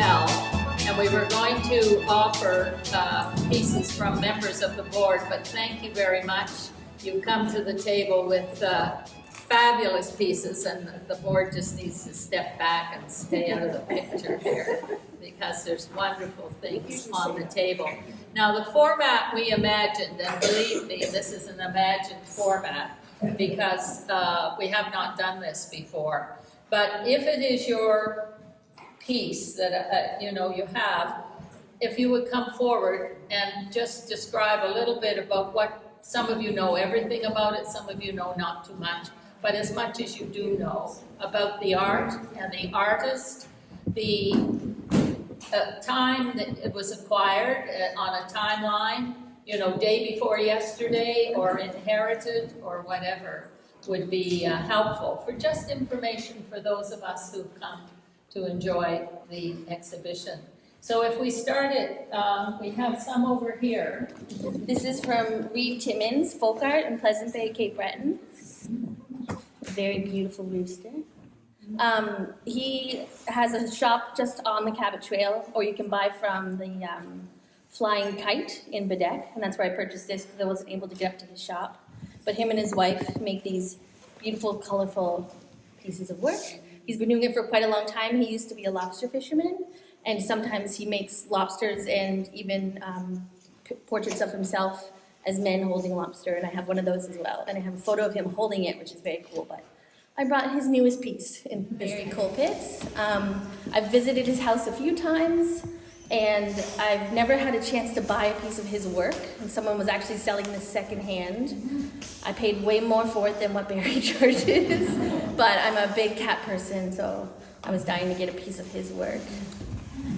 Mel, and we were going to offer pieces from members of the board, but thank you very much. You've come to the table with fabulous pieces, and the board just needs to step back and stay out of the picture here, because there's wonderful things on the table. Now, the format we imagined, and believe me, this is an imagined format, because we have not done this before. But if it is your piece that you have, if you would come forward and just describe a little bit about what some of you know everything about it, some of you know not too much, but as much as you do know about the art and the artist, the time that it was acquired on a timeline, day before yesterday or inherited or whatever would be helpful for just information for those of us who've come to enjoy the exhibition. So if we start it, we have some over here. This is from Reed Timmins, Folk Art in Pleasant Bay, Cape Breton. Very beautiful rooster. He has a shop just on the Cabot Trail, or you can buy from the Flying Kite in Bedeck, and that's where I purchased this because I wasn't able to get up to his shop. But him and his wife make these beautiful, colorful pieces of work. He's been doing it for quite a long time. He used to be a lobster fisherman, and sometimes he makes lobsters and even portraits of himself as men holding lobster, and I have one of those as well. And I have a photo of him holding it, which is very cool. But I brought his newest piece in very cool pits. I've visited his house a few times, and I've never had a chance to buy a piece of his work. And someone was actually selling this secondhand. I paid way more for it than what Barry charges, but I'm a big cat person, so I was dying to get a piece of his work.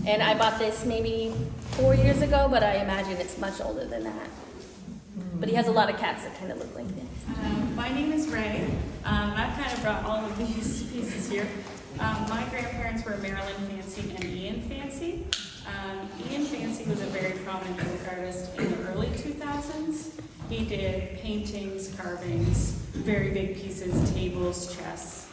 And I bought this maybe 4 years ago, but I imagine it's much older than that. But he has a lot of cats that kind of look like this. My name is Ray. I've kind of brought all of these pieces here. My grandparents were Marilyn Fancy and Ian Fancy. Ian Fancy was a very prominent folk artist in the early 2000s. He did paintings, carvings, very big pieces, tables, chests,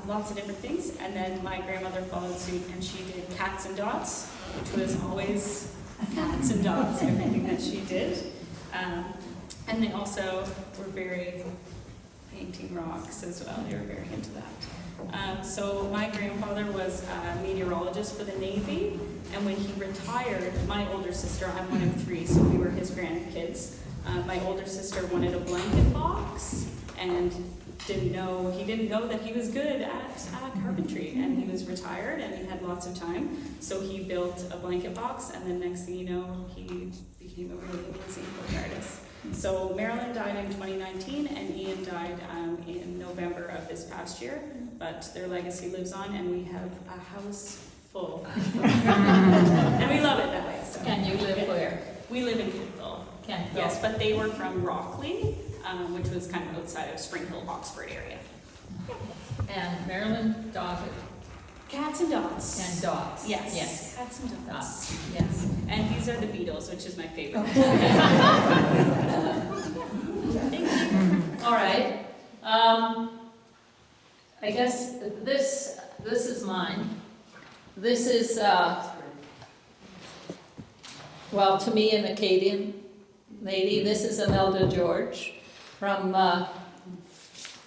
lots of different things. And then my grandmother followed suit, and she did cats and dots, which was always cats and dots, everything that she did. And they also were very painting rocks as well. They were very into that. So my grandfather was a meteorologist for the Navy, and when he retired, my older sister, I'm one of three, so we were his grandkids. My older sister wanted a blanket box and he didn't know that he was good at carpentry, and he was retired and he had lots of time, so he built a blanket box, and then next thing you know, he became a really amazing folk artist. So Marilyn died in 2019 and Ian died in November of this past year, but their legacy lives on, and we have a house full. And we love it that way. So. And you live where? We live in Kentville. Kentville. Yes, but they were from Rockley, which was kind of outside of Spring Hill, Oxford area. And Marilyn dotted. Cats and dots. And dots. Yes. Yes. Cats and dots. Yes. And these are the Beatles, which is my favorite. All right. I guess this is mine. This is to me, an Acadian lady. This is Imelda George from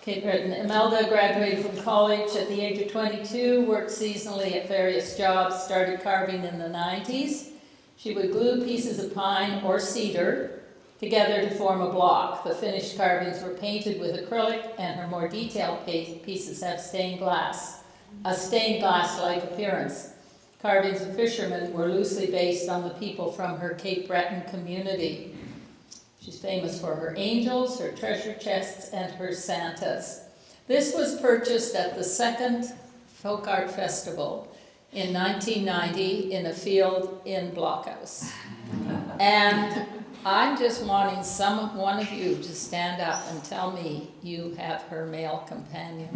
Cape Breton. Imelda graduated from college at the age of 22, worked seasonally at various jobs, started carving in the 90s. She would glue pieces of pine or cedar together to form a block. The finished carvings were painted with acrylic, and her more detailed pieces have a stained glass-like appearance. Carvings of fishermen were loosely based on the people from her Cape Breton community. She's famous for her angels, her treasure chests, and her Santas. This was purchased at the second Folk Art Festival in 1990 in a field in Blockhouse. And I'm just wanting one of you to stand up and tell me you have her male companion.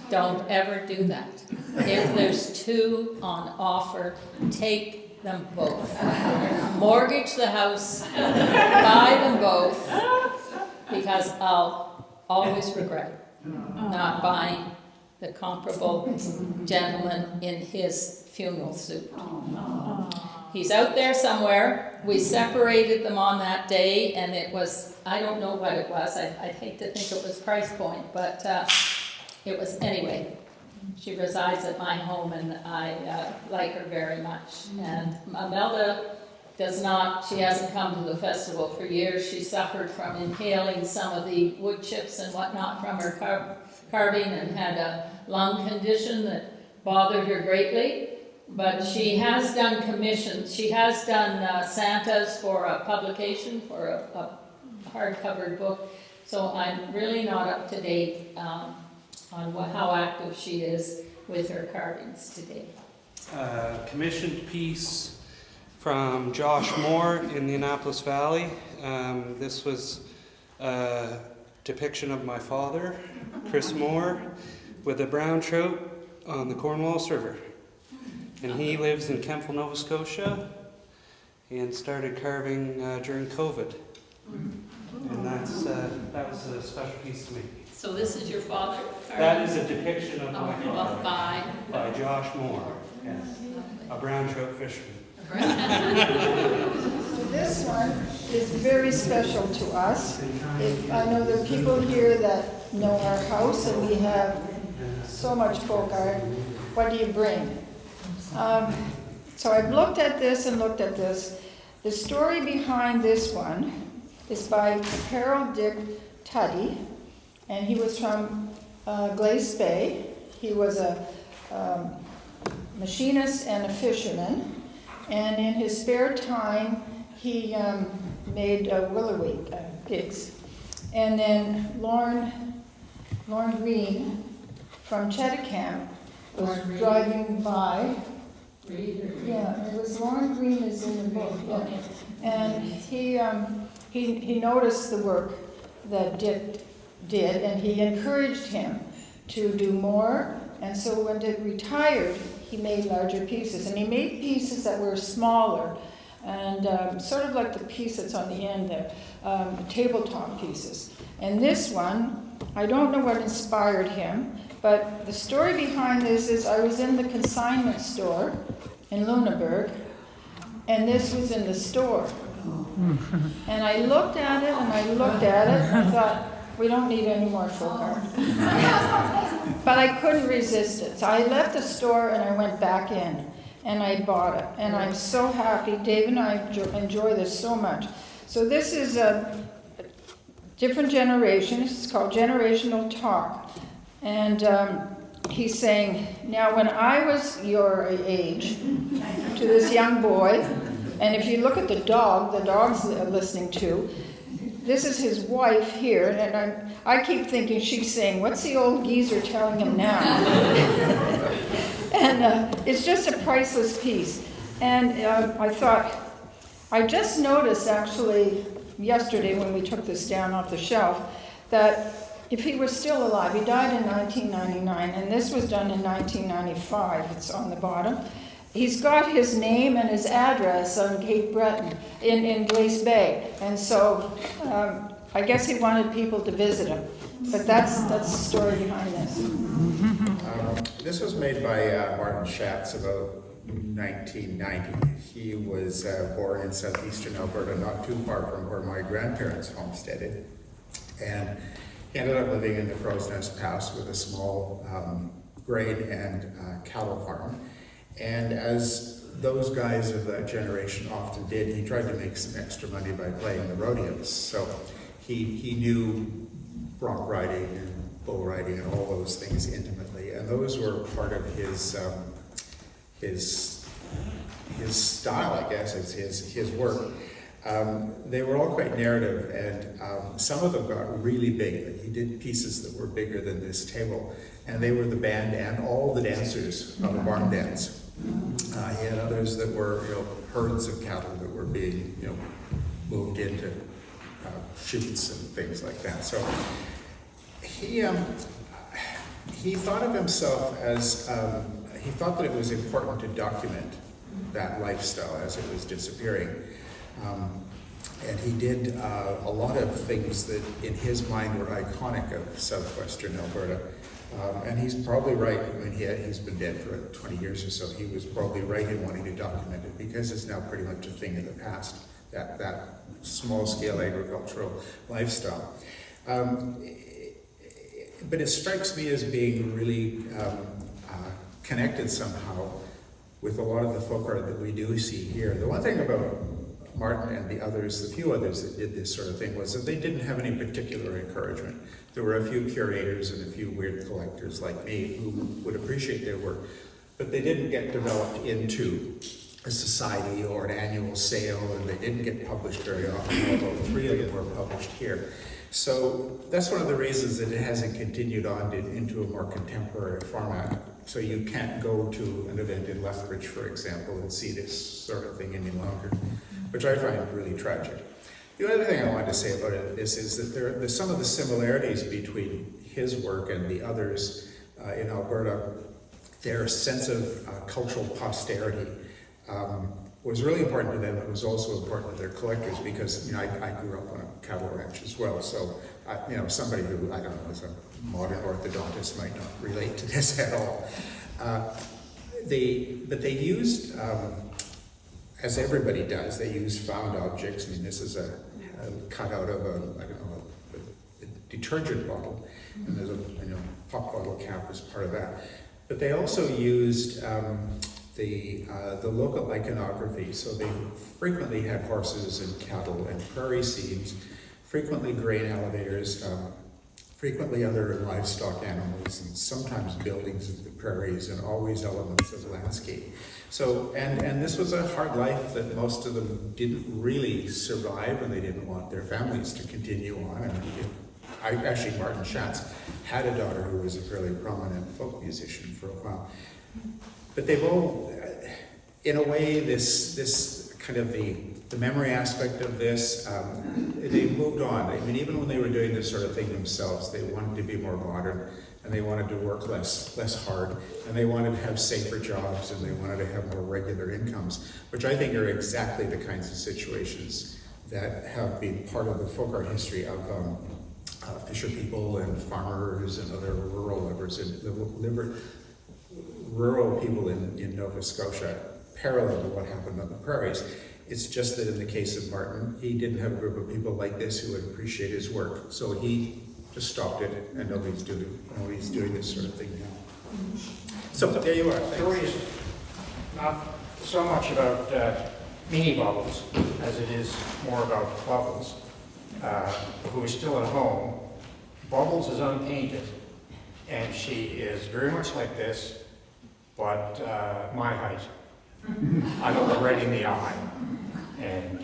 Don't ever do that. If there's two on offer, take them both. Mortgage the house, buy them both, because I'll always regret not buying the comparable gentleman in his funeral suit. He's out there somewhere. We separated them on that day, and it was, I don't know what it was. I'd hate to think it was price point, but it was, anyway. She resides at my home, and I like her very much. And Imelda does not, she hasn't come to the festival for years. She suffered from inhaling some of the wood chips and whatnot from her carving, and had a lung condition that bothered her greatly. But she has done commissions. She has done Santas for a publication, for a hard-covered book. So I'm really not up to date on how active she is with her carvings today. Commissioned piece from Josh Moore in the Annapolis Valley. This was a depiction of my father, Chris Moore, with a brown trout on the Cornwallis River. And he lives in Kempville, Nova Scotia, and started carving during COVID. And that was a special piece to me. So this is your father? That is a depiction of my father By Josh Moore. Yes, a brown trout fisherman. This one is very special to us. I know there are people here that know our house, and we have so much folk art. What do you bring? So I've looked at this and looked at this. The story behind this one is by Harold Dick Tuddy, and he was from Glace Bay. He was a machinist and a fisherman, and in his spare time he made Willowick gigs. And then Lauren Green from Cheticamp was driving by. Yeah, it was Lauren Green is in the book. Yeah. And he noticed the work that Dick did, and he encouraged him to do more. And so when Dick retired, he made larger pieces, and he made pieces that were smaller, and sort of like the piece that's on the end there, tabletop pieces. And this one, I don't know what inspired him, but the story behind this is I was in the consignment store in Lunenburg, and this was in the store. And I looked at it, and I looked at it, and I thought, we don't need any more folk art. But I couldn't resist it. So I left the store, and I went back in, and I bought it. And I'm so happy. Dave and I enjoy this so much. So this is a different generation. It's called Generational Talk. And he's saying, now when I was your age, to this young boy, and if you look at the dog's listening to, this is his wife here, and I keep thinking she's saying, what's the old geezer telling him now? And it's just a priceless piece. And I thought, I just noticed actually yesterday when we took this down off the shelf, that if he was still alive, he died in 1999, and this was done in 1995, it's on the bottom. He's got his name and his address on Cape Breton in Glace Bay, and so I guess he wanted people to visit him. But that's the story behind this. This was made by Martin Schatz about 1990. He was born in southeastern Alberta, not too far from where my grandparents homesteaded, and he ended up living in the Crow's Nest Pass with a small grain and cattle farm. And as those guys of that generation often did, he tried to make some extra money by playing the rodeos. So he knew bronc riding and bull riding and all those things intimately, and those were part of his style, I guess, his work. They were all quite narrative, and some of them got really big. He did pieces that were bigger than this table, and they were the band and all the dancers on the barn dance. He had others that were, herds of cattle that were being, moved into chutes and things like that. So he thought of himself as he thought that it was important to document that lifestyle as it was disappearing. And he did a lot of things that in his mind were iconic of southwestern Alberta. And he's probably right. I mean, he's been dead for 20 years or so. He was probably right in wanting to document it because it's now pretty much a thing of the past, that small-scale agricultural lifestyle. But it strikes me as being really connected somehow with a lot of the folk art that we do see here. The one thing about Martin and the few others that did this sort of thing, was that they didn't have any particular encouragement. There were a few curators and a few weird collectors like me who would appreciate their work, but they didn't get developed into a society or an annual sale, and they didn't get published very often, although 3 of them were published here. So that's one of the reasons that it hasn't continued on into a more contemporary format. So you can't go to an event in Lethbridge, for example, and see this sort of thing any longer, which I find really tragic. The other thing I wanted to say about this is that there's some of the similarities between his work and the others in Alberta. Their sense of cultural posterity was really important to them. It was also important to their collectors because, you know, I grew up on a cattle ranch as well. So, you know, somebody who, I don't know, is a modern orthodontist might not relate to this at all. But they used, as everybody does, they use found objects. I mean, this is a cutout of a detergent bottle, and there's a pop bottle cap as part of that. But they also used the local iconography. So they frequently had horses and cattle and prairie scenes, frequently grain elevators, frequently other livestock animals, and sometimes buildings of the prairies, and always elements of landscape. So, and this was a hard life that most of them didn't really survive, and they didn't want their families to continue on. And actually, Martin Schatz had a daughter who was a fairly prominent folk musician for a while. But they've all, in a way, this kind of the memory aspect of this, they moved on. I mean, even when they were doing this sort of thing themselves, they wanted to be more modern, and they wanted to work less hard, and they wanted to have safer jobs, and they wanted to have more regular incomes, which I think are exactly the kinds of situations that have been part of the folk art history of fisher people and farmers and other rural people in Nova Scotia, parallel to what happened on the prairies. It's just that in the case of Martin, he didn't have a group of people like this who would appreciate his work. So he just stopped it, and nobody's doing this sort of thing now. So there you are. The story is not so much about mini Bubbles as it is more about Bubbles, who is still at home. Bubbles is unpainted, and she is very much like this, but my height. I look right in the eye. And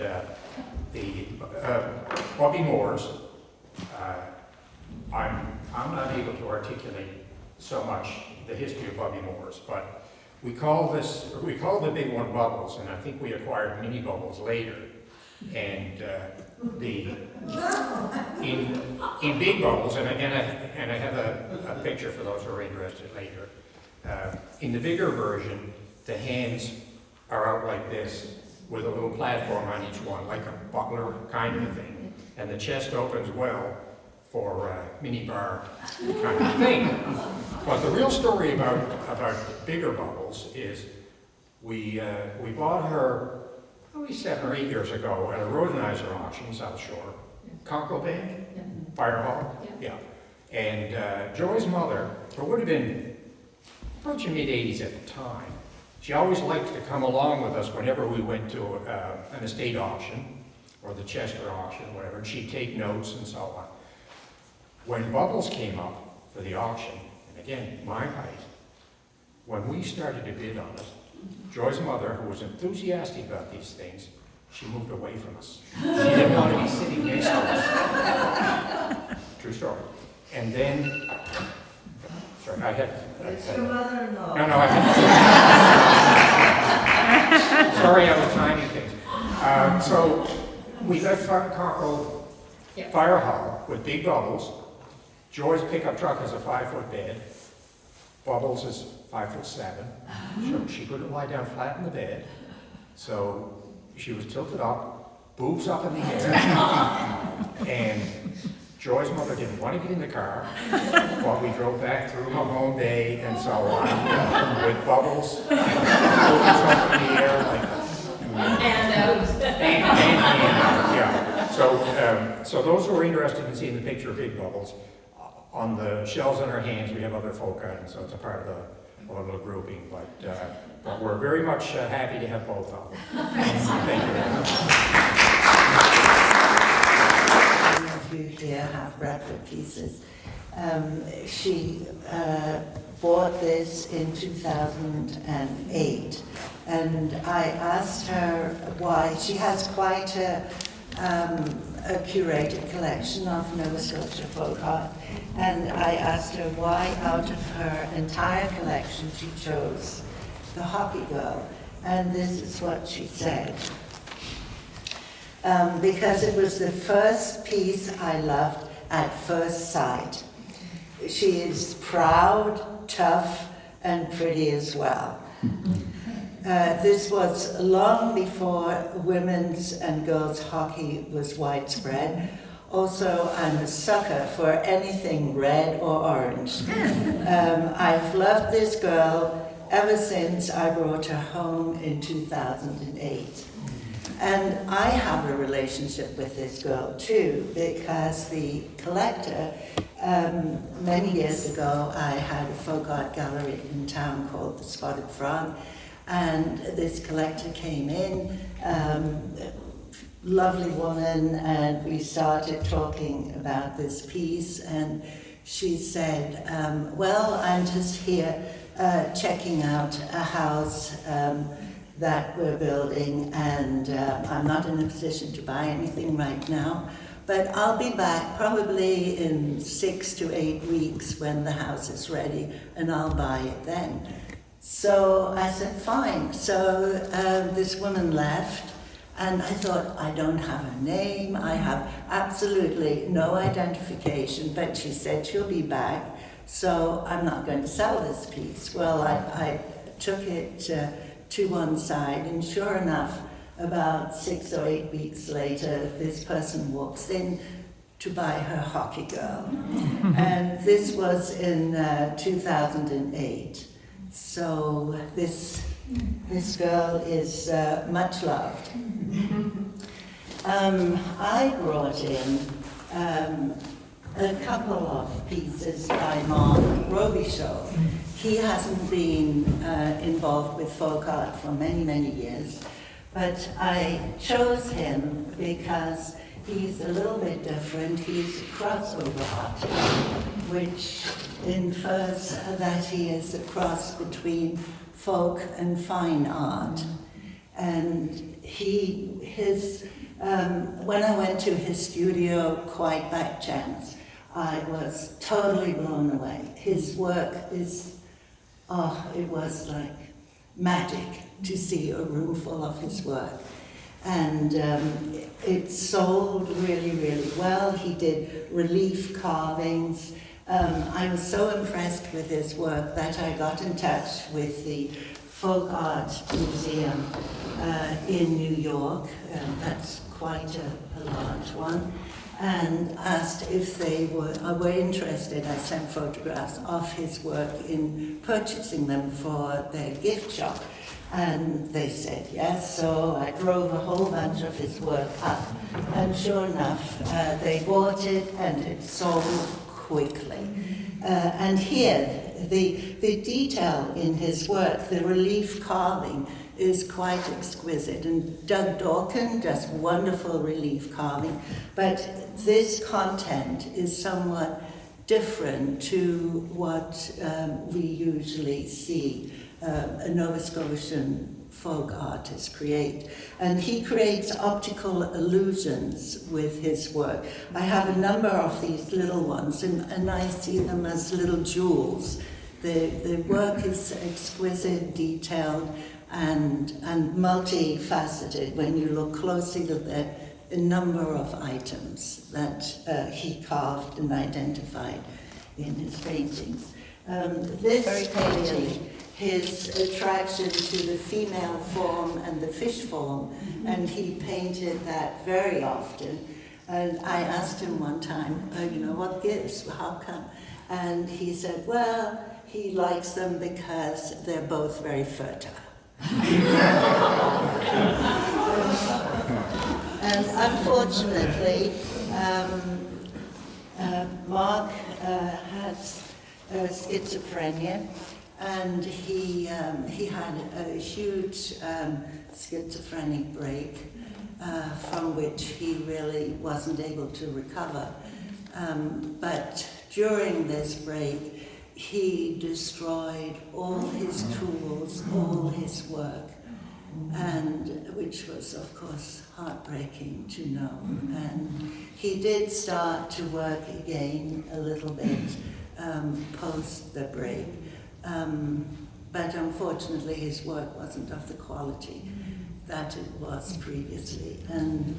the Bobby Moores, I'm not able to articulate so much the history of Bobby Moores, but we call the big one Bubbles, and I think we acquired mini Bubbles later. And in big Bubbles, and I have a picture for those who are interested later. In the bigger version, the hands are out like this, with a little platform on each one, like a butler kind of a thing. And the chest opens well for mini bar kind of thing. But the real story about bigger Bubbles is we bought her probably 7 or 8 years ago at a Rodenizer auction, South Shore. Conkle Bank? Fire Hall? Yeah. And Joy's mother, who would have been approaching mid-80s at the time, she always liked to come along with us whenever we went to an estate auction, or the Chester auction, whatever, and she'd take notes and so on. When Bubbles came up for the auction, and again, my height, when we started to bid on it, Joy's mother, who was enthusiastic about these things, she moved away from us. She didn't want to be sitting next to us. True story. And then, sorry, I had... It's your mother-in-law. No, I had... Sorry, I was timing things. So, we left Conkle Fire Hall with big Bubbles. Joy's pickup truck has a 5-foot bed. Bubbles is 5'7", so she couldn't lie down flat in the bed. So she was tilted up, boobs up in the air, and Joy's mother didn't want to get in the car while we drove back through Mamone Bay and so on, with bubbles floating up in the air like And out. yeah. So those who are interested in seeing the picture of Big Bubbles, on the shelves in our hands, we have other folk items, so it's a part of the little grouping. But we're very much happy to have both of them. Thank you very much. Many of you here have Bradford pieces. She bought this in 2008, and I asked her why. She has quite a curated collection of Nova Scotia folk art, and I asked her why out of her entire collection she chose the Hockey Girl, and this is what she said. Because it was the first piece I loved at first sight. She is proud, tough, and pretty as well. This was long before women's and girls' hockey was widespread. Also, I'm a sucker for anything red or orange. I've loved this girl ever since I brought her home in 2008. And I have a relationship with this girl too, because the collector, many years ago, I had a folk art gallery in town called the Spotted Frog, and this collector came in, lovely woman, and we started talking about this piece, and she said, well, I'm just here checking out a house that we're building, and I'm not in a position to buy anything right now, but I'll be back probably in 6 to 8 weeks when the house is ready, and I'll buy it then. So I said, fine. So this woman left, and I thought, I don't have her name, I have absolutely no identification, but she said she'll be back, so I'm not going to sell this piece. Well, I took it to one side, and sure enough, about 6 or 8 weeks later, this person walks in to buy her Hockey Girl. And this was in 2008. So this girl is much loved. I brought in a couple of pieces by Mark Robichaud. He hasn't been involved with folk art for many, many years, but I chose him because he's a little bit different. He's a crossover artist, which infers that he is a cross between folk and fine art. And when I went to his studio quite by chance, I was totally blown away. His work is, it was like magic to see a room full of his work. And it sold really, really well. He did relief carvings. I was so impressed with his work that I got in touch with the Folk Art Museum in New York. That's quite a large one. And asked if they were interested. I sent photographs of his work in purchasing them for their gift shop. And they said yes, so I drove a whole bunch of his work up. And sure enough, they bought it and it sold quickly. And here, the detail in his work, the relief carving, is quite exquisite. And Doug Dawkin does wonderful relief carving, but this content is somewhat different to what we usually see a Nova Scotian folk artist create. And he creates optical illusions with his work. I have a number of these little ones, and I see them as little jewels. The work is exquisite, detailed, and multifaceted when you look closely at the number of items that he carved and identified in his paintings. This painting, his attraction to the female form and the fish form, and he painted that very often. And I asked him one time, what gives? How come? And he said, well, he likes them because they're both very fertile. And unfortunately, Mark has schizophrenia, and he had a huge schizophrenic break from which he really wasn't able to recover. But during this break, he destroyed all his tools, all his work, and which was, of course, heartbreaking to know. And he did start to work again a little bit post the break, but unfortunately his work wasn't of the quality that it was previously. And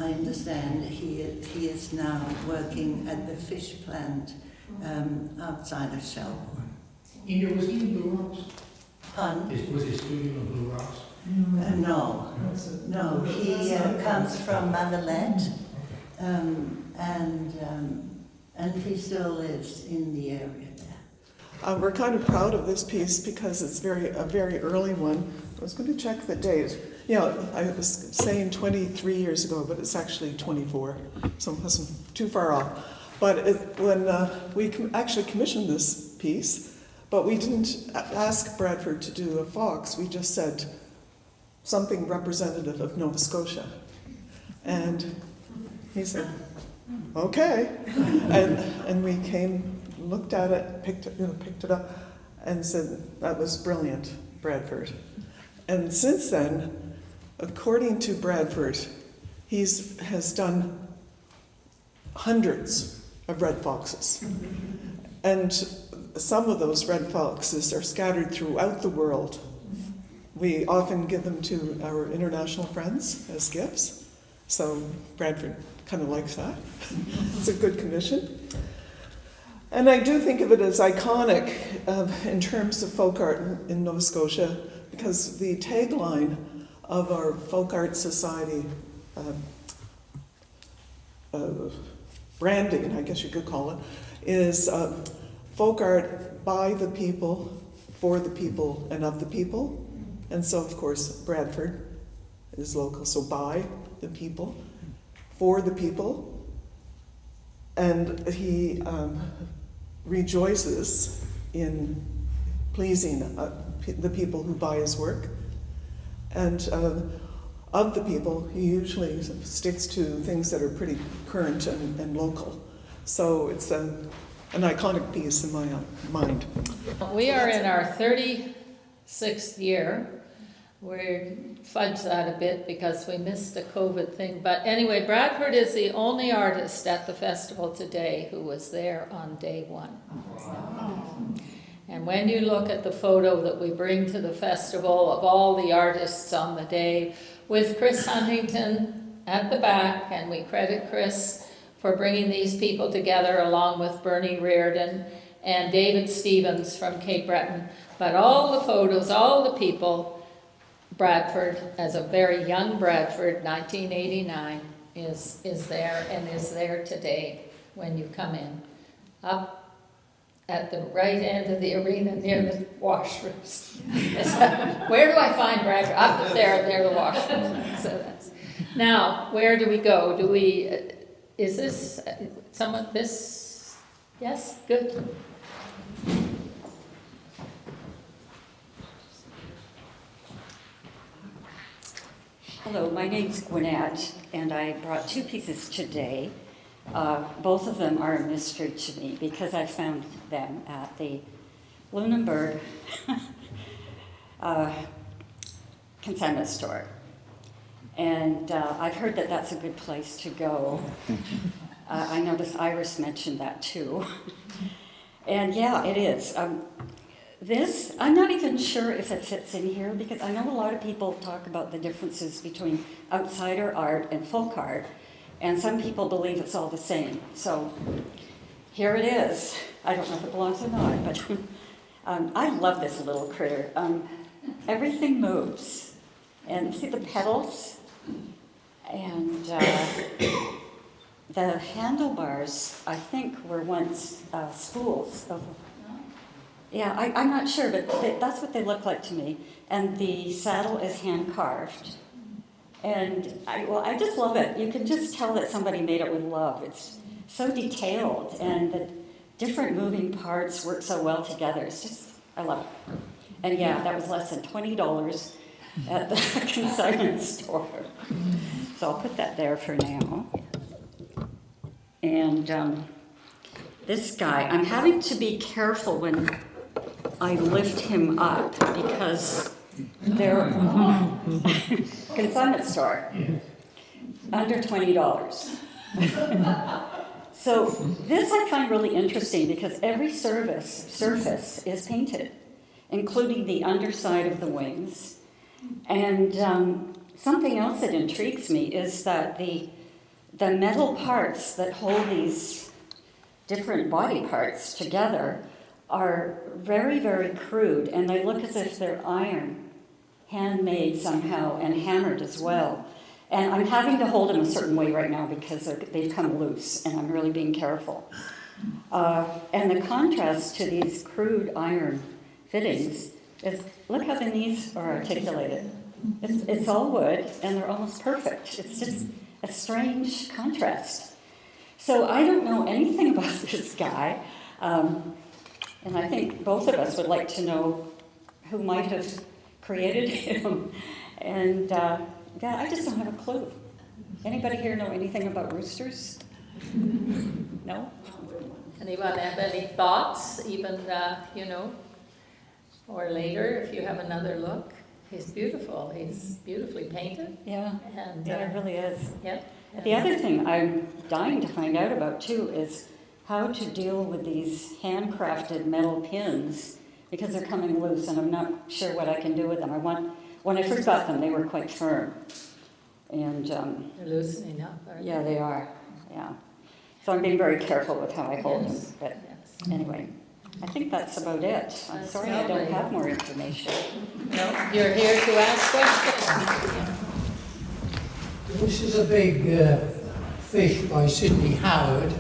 I understand he is now working at the fish plant outside of Shelbourne. Inga, was he in Blue Rocks? Pardon? Was his studio in Blue Rocks? No, he comes from Mavalette, and he still lives in the area there. We're kind of proud of this piece because it's a very early one. I was going to check the date. Yeah, I was saying 23 years ago, but it's actually 24, so it wasn't too far off. But when we actually commissioned this piece, but we didn't ask Bradford to do a fox, we just said something representative of Nova Scotia. And he said, okay. And we came, looked at it, picked it up, and said, that was brilliant, Bradford. And since then, according to Bradford, he has done hundreds of red foxes. And some of those red foxes are scattered throughout the world. We often give them to our international friends as gifts. So Bradford kind of likes that. It's a good commission. And I do think of it as iconic in terms of folk art in Nova Scotia, because the tagline of our folk art society branding, I guess you could call it, is folk art by the people, for the people, and of the people. And so, of course, Bradford is local, so by the people, for the people. And he rejoices in pleasing the people who buy his work. And of the people, he usually sticks to things that are pretty current and local. So it's an iconic piece in my mind. We are in our 36th year. We fudged that a bit because we missed the COVID thing. But anyway, Bradford is the only artist at the festival today who was there on day one. And when you look at the photo that we bring to the festival of all the artists on the day, with Chris Huntington at the back, and we credit Chris for bringing these people together along with Bernie Reardon and David Stevens from Cape Breton. But all the photos, all the people, Bradford, as a very young Bradford, 1989, is there and is there today when you come in. Up at the right end of the arena near the washrooms. Where do I find Bradford? Up there near the washrooms. So that's, now, where do we go? Is this this? Yes, good. Hello, my name's Gwinnett, and I brought two pieces today. Both of them are a mystery to me because I found them at the Lunenburg consignment store. And I've heard that that's a good place to go. I noticed Iris mentioned that too. And yeah, it is. This, I'm not even sure if it fits in here because I know a lot of people talk about the differences between outsider art and folk art, and some people believe it's all the same. So here it is. I don't know if it belongs or not, but I love this little critter. Everything moves. And see the petals? And the handlebars, I think, were once spools of. Yeah, I'm not sure, but that's what they look like to me. And the saddle is hand carved. And I just love it. You can just tell that somebody made it with love. It's so detailed, and the different moving parts work so well together. It's just, I love it. And yeah, that was less than $20 at the consignment store. So I'll put that there for now. And this guy, I'm having to be careful when I lift him up because they're consignment store, under $20. So this I find really interesting because every surface is painted, including the underside of the wings. And something else that intrigues me is that the metal parts that hold these different body parts together are very, very crude, and they look as if they're iron, handmade somehow, and hammered as well. And I'm having to hold them a certain way right now because they've come loose, and I'm really being careful. And the contrast to these crude iron fittings is, look how the knees are articulated. It's all wood, and they're almost perfect. It's just a strange contrast. So I don't know anything about this guy, and I think both of us would like to know who might have created him. And yeah, I just don't have a clue. Anybody here know anything about roosters? No? Anyone have any thoughts, even, or later, if you have another look? He's beautiful. He's beautifully painted. Yeah, And, yeah, it really is. Yep. The other thing I'm dying to find out about, too, is how to deal with these handcrafted metal pins, because they're coming loose, and I'm not sure what I can do with them. When I first got them, they were quite firm. And They're loosening up, aren't yeah, they are. Yeah. So I'm being very careful with how I hold Yes. them. But Yes. anyway, I think that's about it. I'm That's sorry I don't lovely. have more information. No, you're here to ask questions. This is a big fish by Sidney Howard.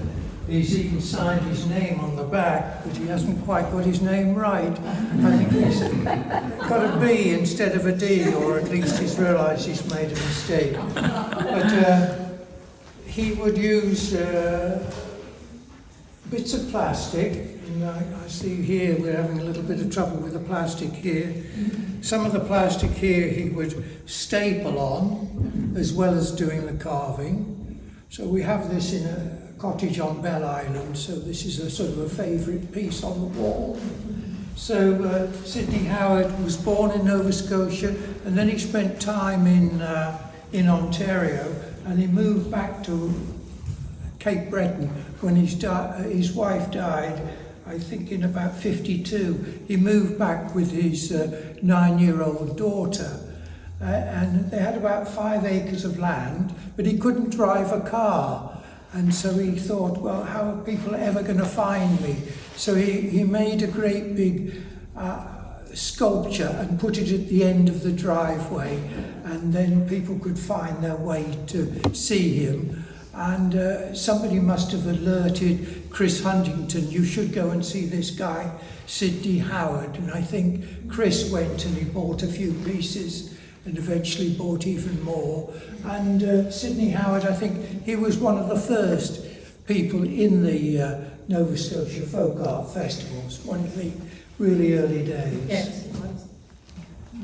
He's even signed his name on the back, but he hasn't quite got his name right. I think he's got a B instead of a D, or at least he's realised he's made a mistake. But he would use bits of plastic, and I see here we're having a little bit of trouble with the plastic here. Some of the plastic here he would staple on, as well as doing the carving. So we have this in a cottage on Bell Island, so this is a sort of a favourite piece on the wall. So Sidney Howard was born in Nova Scotia, and then he spent time in Ontario, and he moved back to Cape Breton when his wife died, I think in about 52. He moved back with his 9-year-old daughter, and they had about 5 acres of land, but he couldn't drive a car. And so he thought, well, how are people ever going to find me? So he made a great big sculpture and put it at the end of the driveway, and then people could find their way to see him. And somebody must have alerted Chris Huntington, you should go and see this guy, Sidney Howard. And I think Chris went and he bought a few pieces and eventually bought even more. And Sidney Howard, I think he was one of the first people in the Nova Scotia Folk Art Festivals, one of the really early days. Yes, it was.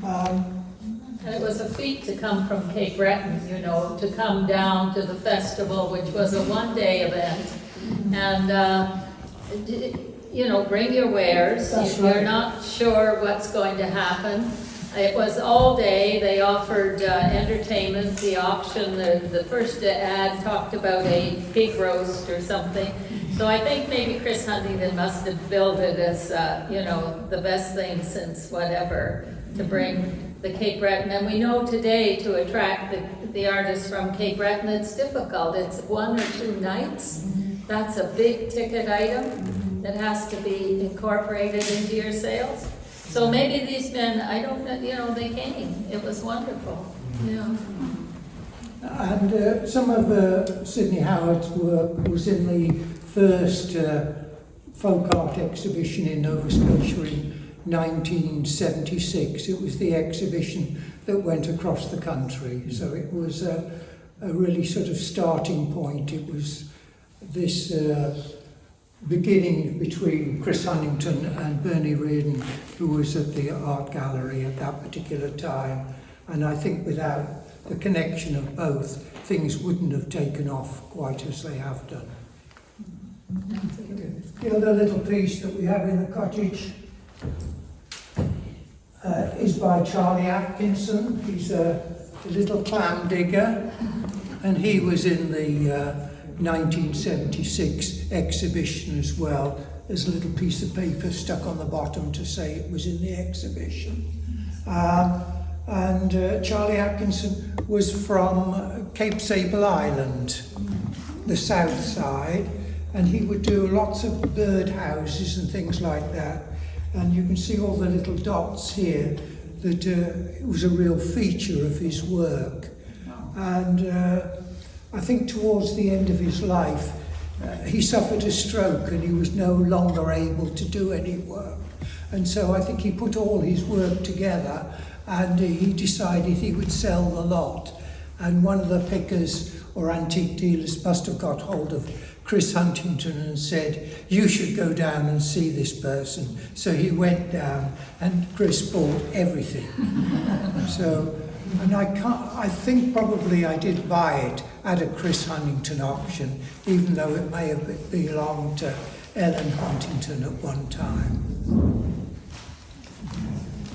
And it was a feat to come from Cape Breton, to come down to the festival, which was a one-day event. And, bring your wares. That's You're right. not sure what's going to happen. It was all day. They offered entertainment. The auction, the first ad talked about a pig roast or something. So I think maybe Chris Huntington must have billed it as, the best thing since whatever, to bring the Cape Breton. And we know today to attract the artists from Cape Breton, it's difficult. It's 1 or 2 nights. That's a big ticket item that has to be incorporated into your sales. So maybe these men, I don't know, they came. It was wonderful. Yeah. And some of Sidney Howard's work was in the first folk art exhibition in Nova Scotia in 1976. It was the exhibition that went across the country, so it was a really sort of starting point. It was this beginning between Chris Huntington and Bernie Reardon, who was at the art gallery at that particular time. And I think without the connection of both, things wouldn't have taken off quite as they have done. The other little piece that we have in the cottage is by Charlie Atkinson. He's a little clam digger, and he was in the 1976 exhibition as well. There's a little piece of paper stuck on the bottom to say it was in the exhibition. And Charlie Atkinson was from Cape Sable Island, the south side, and he would do lots of bird houses and things like that. And you can see all the little dots here that it was a real feature of his work. And I think towards the end of his life, he suffered a stroke and he was no longer able to do any work. And so I think he put all his work together and he decided he would sell the lot. And one of the pickers or antique dealers must have got hold of Chris Huntington and said, "You should go down and see this person." So he went down and Chris bought everything. So, and I think probably I did buy it at a Chris Huntington auction, even though it may have belonged to Ellen Huntington at one time.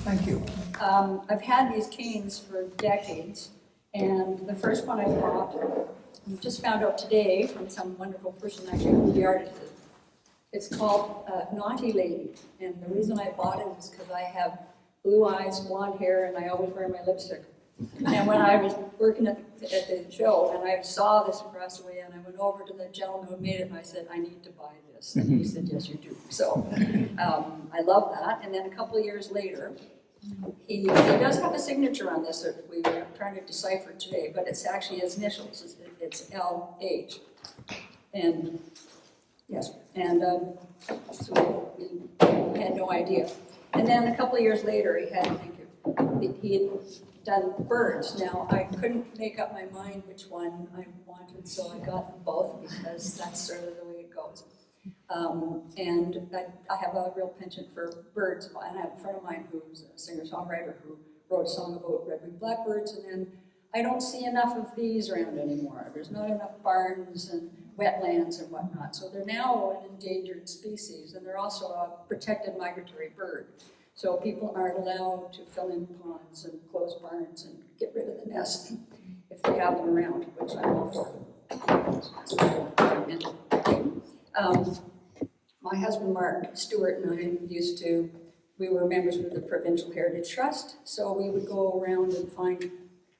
Thank you. I've had these canes for decades, and the first one I bought, I just found out today from some wonderful person actually who the artist is. It's called Naughty Lady, and the reason I bought it is because I have blue eyes, blonde hair, and I always wear my lipstick. And when I was working at the show, and I saw this across the way, and I went over to the gentleman who made it, and I said, "I need to buy this." And he said, "Yes, you do." So I love that. And then a couple of years later, he does have a signature on this that we were trying to decipher today, but it's actually his initials. It's LH. And yes, and so we had no idea. And then a couple of years later, he had done birds. Now, I couldn't make up my mind which one I wanted, so I got them both because that's sort of the way it goes. And I have a real penchant for birds, and I have a friend of mine who's a singer-songwriter who wrote a song about red-winged blackbirds, and then I don't see enough of these around anymore. There's not enough barns and wetlands and whatnot, so they're now an endangered species, and they're also a protected migratory bird. So people aren't allowed to fill in ponds and close barns and get rid of the nest if they have them around, which I'm all for. That's what I'm into. My husband Mark Stewart and I we were members of the Provincial Heritage Trust, so we would go around and find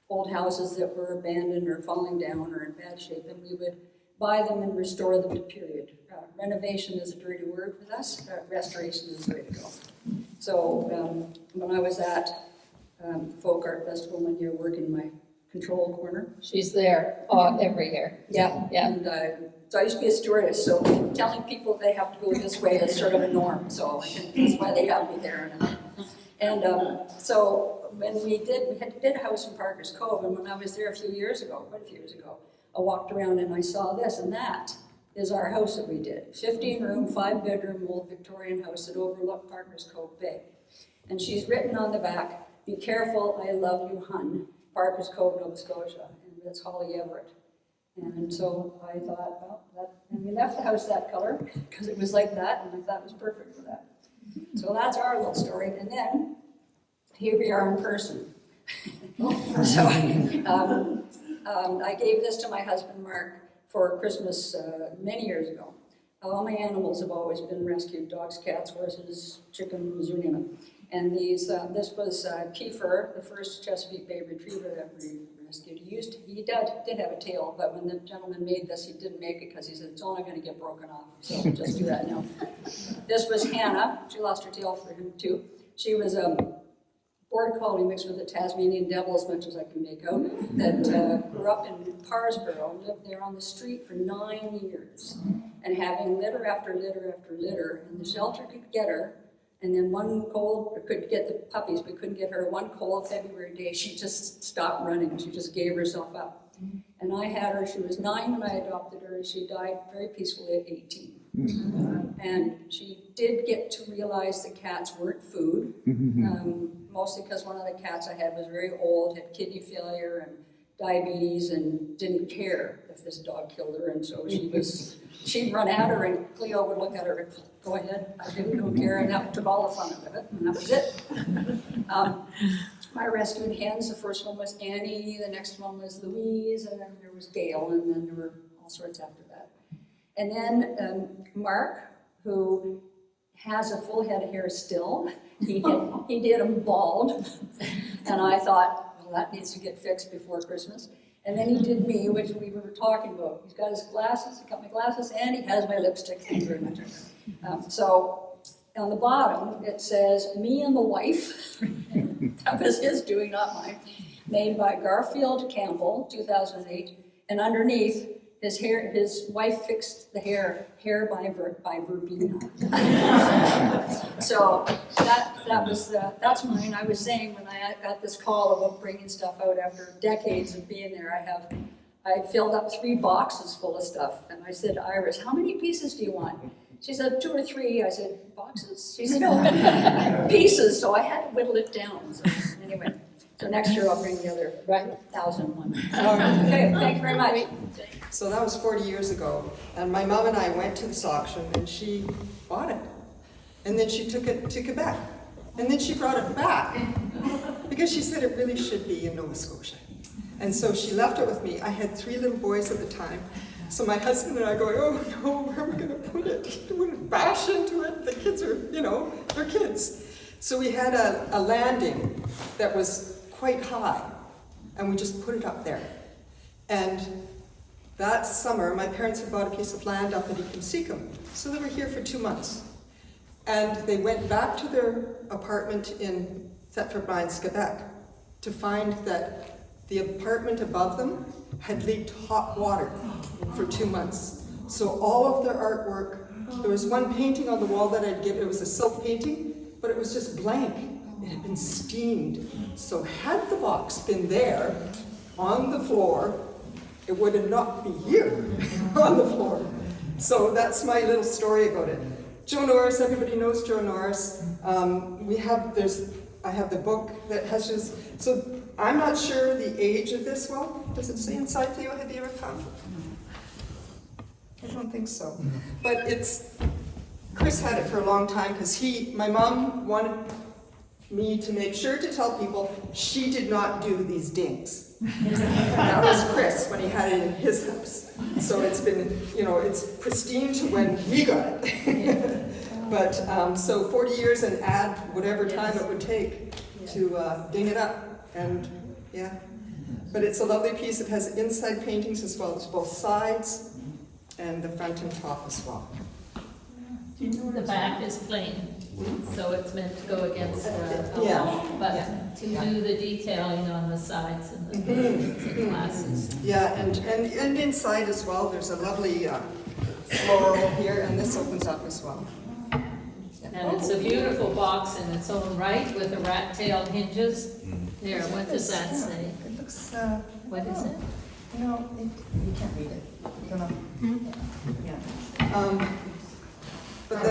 old houses that were abandoned or falling down or in bad shape, and we would buy them and restore them to period. Renovation is a dirty word with us, restoration is the way to go. So when I was at Folk Art Festival one year working my control corner. She's there every year. Yeah, yeah. And so I used to be a stewardess, so telling people they have to go this way is sort of a norm, so that's why they have me there. And so when we did a house in Parker's Cove, and when I was there quite a few years ago, I walked around and I saw this, and that is our house that we did. 15-room, 5-bedroom, old Victorian house that overlooked Parker's Cove Bay. And she's written on the back, "Be careful, I love you, hun, Parker's Cove, Nova Scotia," and that's Holly Everett. And so I thought, and we left the house that color because it was like that, and I thought it was perfect for that. So that's our little story. And then here we are in person. So I gave this to my husband Mark for Christmas many years ago. All my animals have always been rescued: dogs, cats, horses, chickens, you name it. And this was Kiefer, the first Chesapeake Bay Retriever that we rescued. He did have a tail, but when the gentleman made this, he didn't make it because he said it's only going to get broken off. So just do that now. This was Hannah. She lost her tail for him too. She was border collie mixed with a Tasmanian devil, as much as I can make out, that grew up in Parsboro, lived there on the street for 9 years, and having litter after litter after litter, and the shelter could get her, and then one cold, could get the puppies, but couldn't get her. One cold February day, she just stopped running. She just gave herself up. And I had her, she was 9 when I adopted her, and she died very peacefully at 18. And she did get to realize that cats weren't food, mostly because one of the cats I had was very old, had kidney failure and diabetes, and didn't care if this dog killed her. And so she'd run at her, and Cleo would look at her and go ahead. I don't care, and that took all the fun out of it, and that was it. My rescued hens, the first one was Annie, the next one was Louise, and then there was Gail, and then there were all sorts after that. And then Mark, who has a full head of hair still, he did them bald, and I thought, well, that needs to get fixed before Christmas. And then he did me, which we were talking about. He's got his glasses, he got my glasses, and he has my lipstick. Thank you very much. So on the bottom, it says, me and the wife, that was his doing, not mine, made by Garfield Campbell, 2008, and underneath, his wife fixed the hair by Verbena. So that's mine. I was saying when I got this call about bringing stuff out after decades of being there, I filled up 3 boxes full of stuff, and I said to Iris, how many pieces do you want? She said 2 or 3. I said, boxes? She said, no, pieces. So I had to whittle it down. So anyway, so next year I'll bring the other 1,001. Okay, thank you very much. So that was 40 years ago, and my mom and I went to this auction, and she bought it. And then she took it to Quebec. And then she brought it back, because she said it really should be in Nova Scotia. And so she left it with me. I had 3 little boys at the time. So my husband and I going, oh no, where are we gonna put it? We're gonna bash into it. The kids are, they're kids. So we had a landing that was quite high, and we just put it up there. And that summer, my parents had bought a piece of land up at Ekamseekum, so they were here for 2 months. And they went back to their apartment in Thetford Mines, Quebec, to find that the apartment above them had leaked hot water for 2 months. So all of their artwork, there was one painting on the wall that I'd given, it was a silk painting, but it was just blank. It had been steamed. So had the box been there on the floor, it would not be here on the floor. So that's my little story about it. Joe Norris, everybody knows Joe Norris. I have the book that has just, so I'm not sure the age of this one. Does it say inside, Theo? Have you ever come? I don't think so. But Chris had it for a long time because my mom wanted me to make sure to tell people she did not do these dings. That was Chris when he had it in his house. So it's been, it's pristine to when we got it. But so 40 years and add whatever time it would take to ding it up. And yeah, but it's a lovely piece. It has inside paintings as well as both sides and the front and top as well. The back is plain, so it's meant to go against a wall, but to do the detailing on the sides and the glasses. Yeah, and inside as well, there's a lovely floral here, and this opens up as well. And it's a beautiful box in its own right with the rat-tailed hinges. There, what does that say? It looks, What is it? You can't read it. You don't know. Yeah. But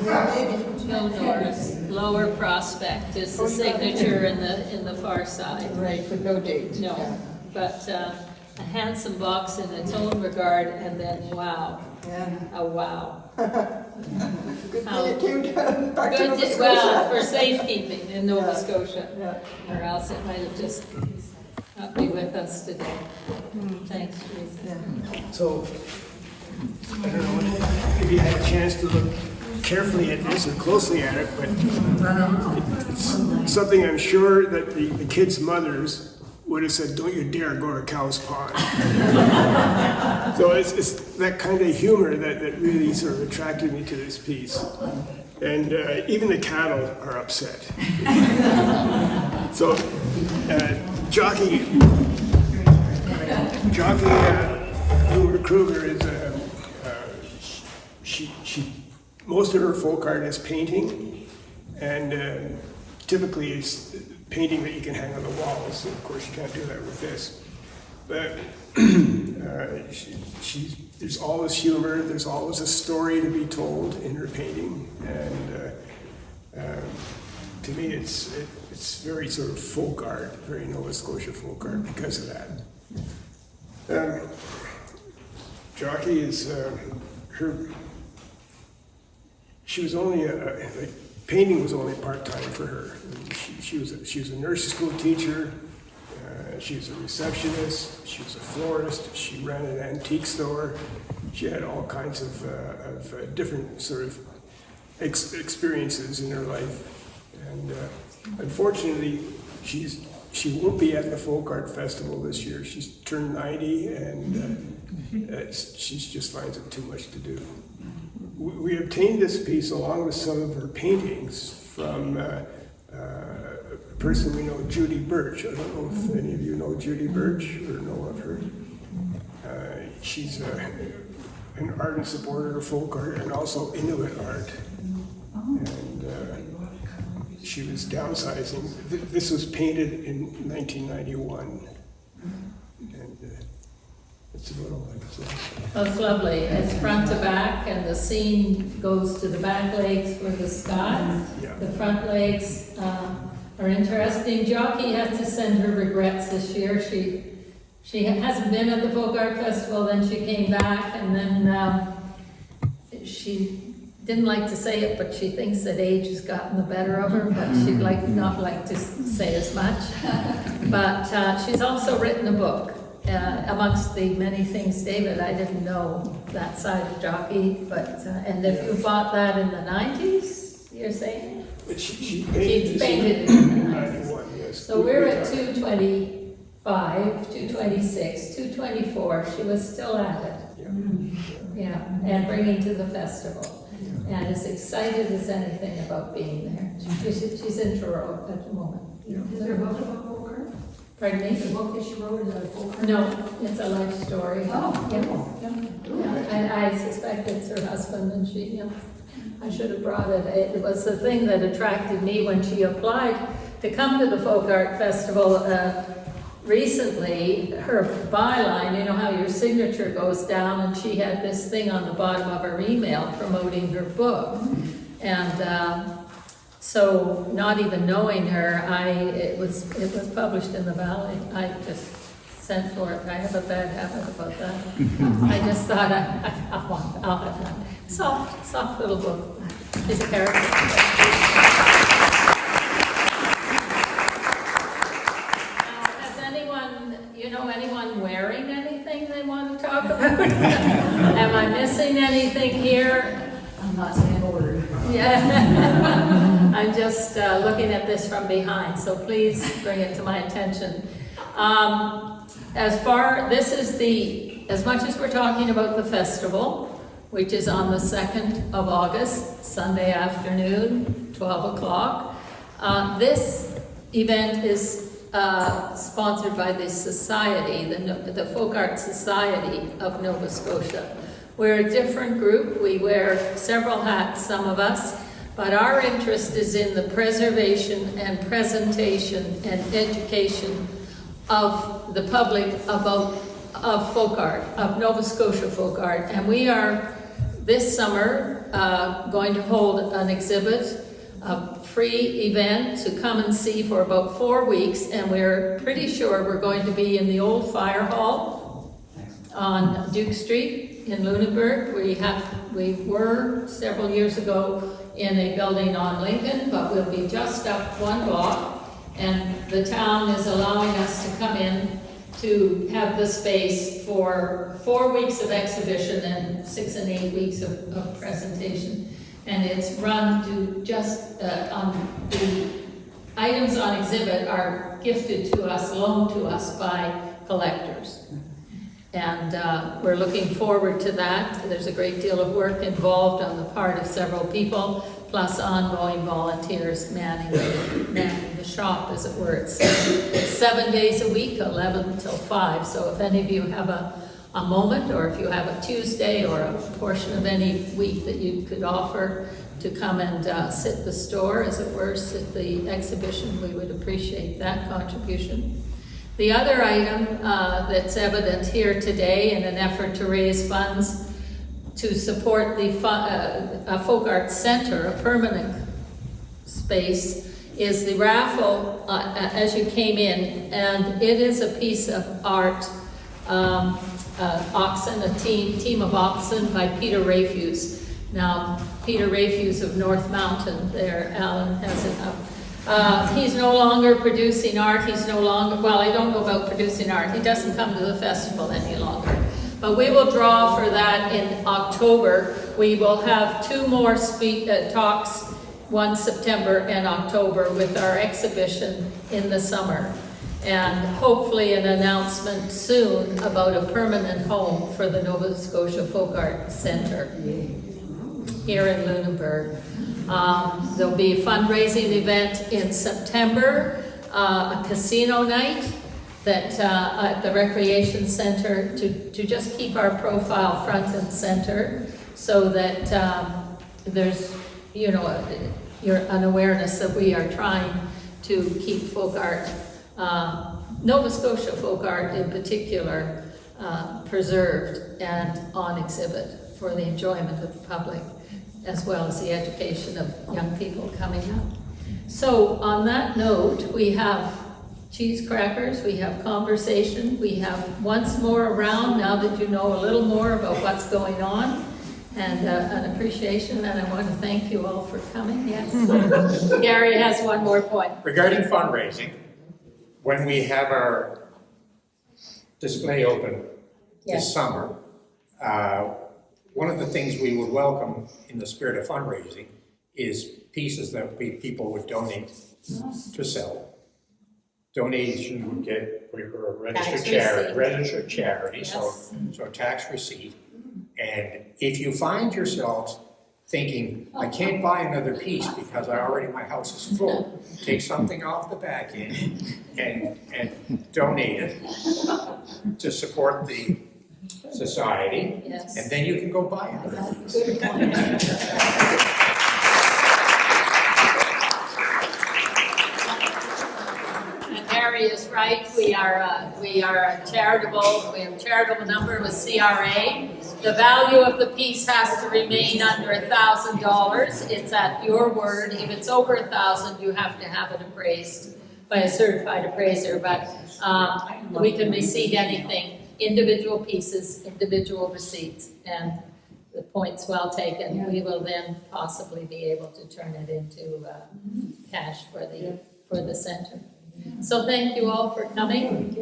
yeah, maybe. Joe Norris, Lower Prospect is the signature in the far side. Right, but no date. No, but a handsome box in its own regard, and then wow. Yeah. A wow. Good thing it came back to Nova Scotia. Well, for safekeeping in Nova Scotia, or else it might have just not be with us today. Thanks, Teresa. Yeah. So, I don't know if you had a chance to look carefully at this and closely at it, but it's something I'm sure that the kids' mothers would have said, "Don't you dare go to Cow's Pond." So it's that kind of humor that really sort of attracted me to this piece. And even the cattle are upset. So Jockey Luber Kruger is she most of her folk art is painting, and typically it's painting that you can hang on the walls. Of course, you can't do that with this. But there's always humor. There's always a story to be told in her painting, and to me, it's very sort of folk art, very Nova Scotia folk art because of that. Jockey is she was only painting was only part-time for her. She was a nursery school teacher. She was a receptionist. She was a florist. She ran an antique store. She had all kinds of different sort of experiences in her life. And unfortunately, she won't be at the Folk Art Festival this year. She's turned 90, and she just finds it too much to do. We obtained this piece along with some of her paintings from a person we know, Judy Birch. I don't know if any of you know Judy Birch or know of her. She's an ardent supporter of folk art and also Inuit art. And she was downsizing. This was painted in 1991. And it's about all I can say. That's lovely. It's front to back, and the scene goes to the back legs for the sky. Yeah. The front legs are interesting. Jockey had to send her regrets this year. She hasn't been at the Folk Art Festival, then she came back, and then she didn't like to say it, but she thinks that age has gotten the better of her, but she'd not like to say as much. But she's also written a book. Amongst the many things, David, I didn't know that side of Jockey, but and if you bought that in the 90s, you're saying? She painted it in the 91, yes. So we're at 225, 226, 224. She was still at it. Yeah, and bringing to the festival. And as excited as anything about being there. She's in Toronto at the moment. Is there a book about folk art? Pardon me? The book that she wrote, is that a folk art? No, it's a life story. Oh, Yeah, I suspect it's her husband, and she, I should have brought it. It was the thing that attracted me when she applied to come to the Folk Art Festival recently. Her byline, you know how your signature goes down, and she had this thing on the bottom of her email promoting her book. And so, not even knowing her, it was published in the Valley. I just sent for it. I have a bad habit about that. I just thought I'll have that. Soft little book. She's a character. Has anyone wearing anything they want to talk about? Am I missing anything here? I'm not saying order. Yeah. I'm just looking at this from behind, so please bring it to my attention. As much as we're talking about the festival, which is on the 2nd of August, Sunday afternoon, 12 o'clock, this event is sponsored by the Society, the Folk Art Society of Nova Scotia. We're a different group. We wear several hats, some of us, but our interest is in the preservation and presentation and education of the public of folk art, of Nova Scotia folk art. And we are, this summer, going to hold an exhibit, a free event to come and see for about 4 weeks, and we're pretty sure we're going to be in the old fire hall on Duke Street in Lunenburg. We were several years ago in a building on Lincoln, but we'll be just up 1 block, and the town is allowing us to come in to have the space for 4 weeks of exhibition and 6 and 8 weeks of presentation. And it's run to just on the items on exhibit are gifted to us, loaned to us by collectors. And we're looking forward to that. There's a great deal of work involved on the part of several people, plus ongoing volunteers manning the shop, as it were. It's 7 days a week, 11 till 5. So if any of you have a moment, or if you have a Tuesday or a portion of any week that you could offer to come and sit the store, as it were, sit the exhibition, we would appreciate that contribution. The other item that's evident here today in an effort to raise funds to support the Folk Arts Center, a permanent space, is the raffle as you came in, and it is a piece of art, oxen, a team of oxen by Peter Rafuse. Now, Peter Rafuse of North Mountain there, Alan has it up. He's no longer producing art, he's no longer, well, I don't know about producing art, he doesn't come to the festival any longer. But we will draw for that in October. We will have 2 more talks, one September and October, with our exhibition in the summer. And hopefully an announcement soon about a permanent home for the Nova Scotia Folk Art Center here in Lunenburg. There'll be a fundraising event in September, a casino night that at the recreation center to just keep our profile front and center, so that there's, you know, an awareness that we are trying to keep folk art, Nova Scotia folk art in particular, preserved and on exhibit for the enjoyment of the public, as well as the education of young people coming up. So on that note, we have cheese crackers, we have conversation, we have once more around, now that you know a little more about what's going on, and an appreciation, and I want to thank you all for coming. Yes. Gary has one more point. Regarding fundraising, when we have our display open this summer, one of the things we would welcome in the spirit of fundraising is pieces that people would donate to sell. Donation would get a registered charity, yes. so tax receipt. And if you find yourselves thinking, I can't buy another piece because my house is full, take something off the back end and donate it to support the society, yes. And then you can go buy it. Good point. And Harry is right. We are charitable. We have a charitable number with CRA. The value of the piece has to remain under $1,000. It's at your word. If it's over $1,000, you have to have it appraised by a certified appraiser. But we can receipt anything. Individual pieces, individual receipts, and the point's well taken. We will then possibly be able to turn it into cash for the center. So thank you all for coming.